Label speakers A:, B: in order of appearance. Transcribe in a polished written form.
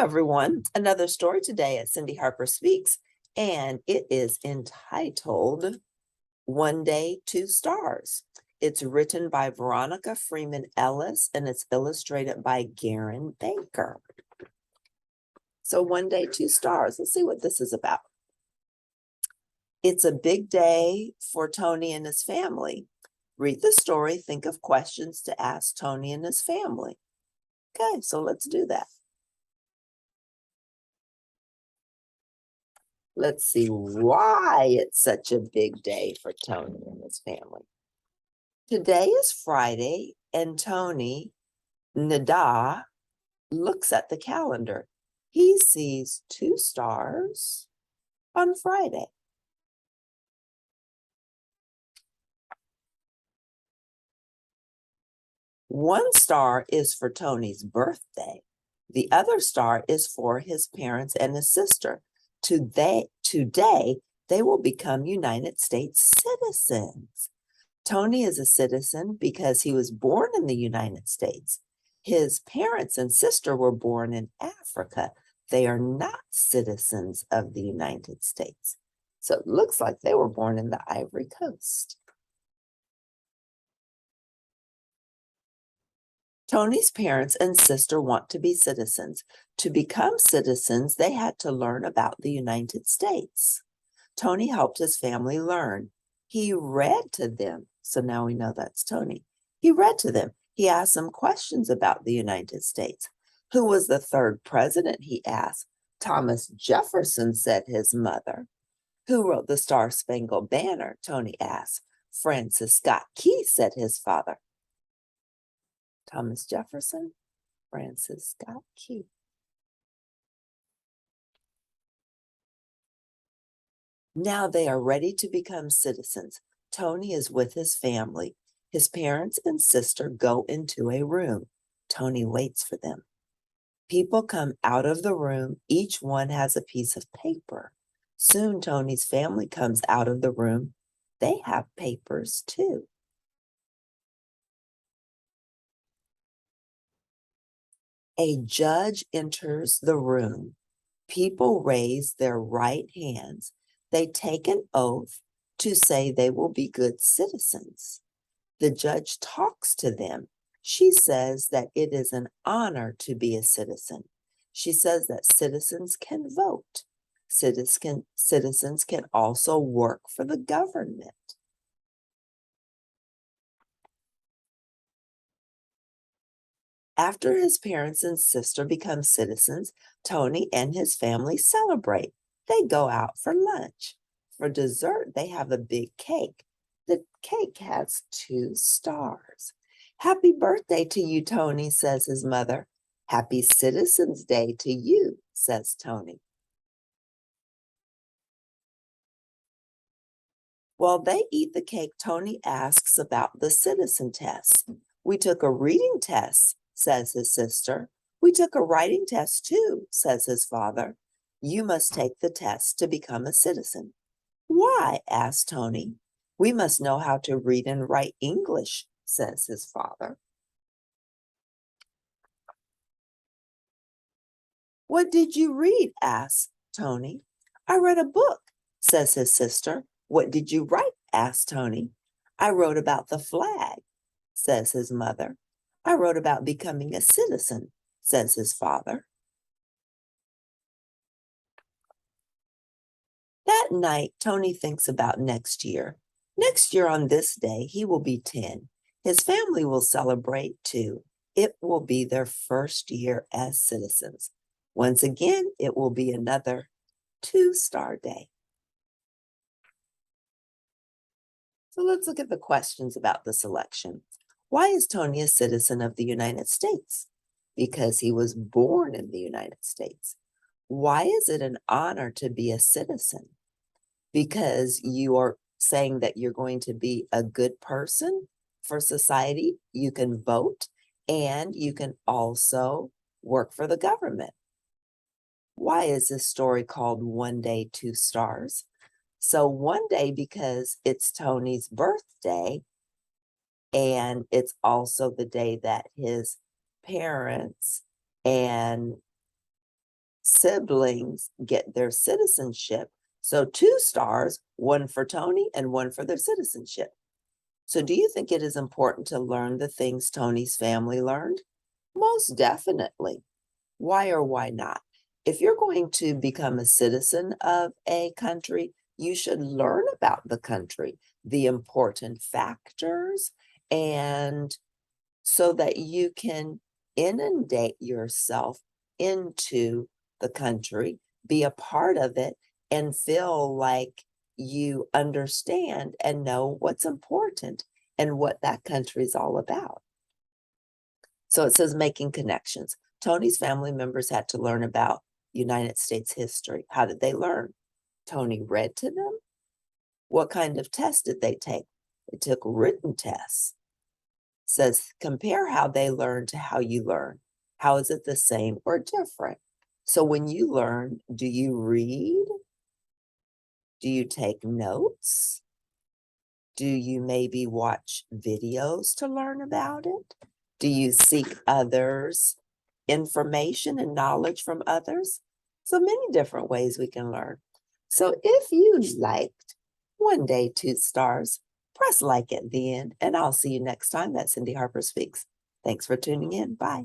A: everyone. Another story today at Cindy Harper Speaks, and it is entitled One Day, Two Stars. It's written by Veronica, Freeman, Ellis, and it's illustrated by Garin Baker. So One Day, Two Stars. Let's see what this is about. It's a big day for Tonieh and his family. Read the story, think of questions to ask Tonieh and his family. Okay, so let's do that. Let's see why it's such a big day for Tonieh and his family. Today is Friday, and Tonieh looks at the calendar. He sees two stars on Friday. One star is for Tonieh's birthday. The other star is for his parents and his sister. Today, they will become United States citizens. Tonieh is a citizen because he was born in the United States. His parents and sister were born in Africa. They are not citizens of the United States. So it looks like they were born in the Ivory Coast. Tonieh's parents and sister want to be citizens. To become citizens, they had to learn about the United States. Tonieh helped his family learn. He read to them. So now we know that's Tonieh. He read to them. He asked them questions about the United States. Who was the third president, he asked. Thomas Jefferson, said his mother. Who wrote the Star-Spangled Banner, Tonieh asked. Francis Scott Key, said his father. Thomas Jefferson, Francis Scott Key. Now they are ready to become citizens. Tonieh is with his family. His parents and sister go into a room. Tonieh waits for them. People come out of the room. Each one has a piece of paper. Soon Tonieh's family comes out of the room. They have papers too. A judge enters the room. People raise their right hands. They take an oath to say they will be good citizens. The judge talks to them. She says that it is an honor to be a citizen. She says that citizens can vote. Citizens can also work for the government. After his parents and sister become citizens, Tonieh and his family celebrate. They go out for lunch. For dessert, they have a big cake. The cake has two stars. Happy birthday to you, Tonieh, says his mother. Happy Citizens Day to you, says Tonieh. While they eat the cake, Tonieh asks about the citizen test. We took a reading test, says his sister. We took a writing test too, says his father. You must take the test to become a citizen. Why? Asked Tonieh. We must know how to read and write English, says his father. What did you read? Asked Tonieh. I read a book, says his sister. What did you write? Asked Tonieh. I wrote about the flag, says his mother. I wrote about becoming a citizen, says his father. That night, Tonieh thinks about next year. Next year on this day, he will be 10. His family will celebrate too. It will be their first year as citizens. Once again, it will be another two-star day. So let's look at the questions about the selection. Why is Tonieh a citizen of the United States? Because he was born in the United States. Why is it an honor to be a citizen? Because you are saying that you're going to be a good person for society. You can vote, and you can also work for the government. Why is this story called One Day, Two Stars? So one day because it's Tonieh's birthday, and it's also the day that his parents and siblings get their citizenship. So 2 stars, one for Tonieh and one for their citizenship. So do you think it is important to learn the things Tonieh's family learned? Most definitely. Why or why not? If you're going to become a citizen of a country, you should learn about the country, the important factors, and so that you can inundate yourself into the country, be a part of it, and feel like you understand and know what's important and what that country is all about. So it says making connections. Tonieh's family members had to learn about United States history. How did they learn? Tonieh read to them. What kind of test did they take? They took written tests. Says compare how they learn to how you learn. How is it the same or different? So when you learn, do you read? Do you take notes? Do you maybe watch videos to learn about it? Do you seek others' information and knowledge from others? So many different ways we can learn. So if you liked One Day, 2 Stars, press like at the end, and I'll see you next time. That's Cindy Harper Speaks. Thanks for tuning in. Bye.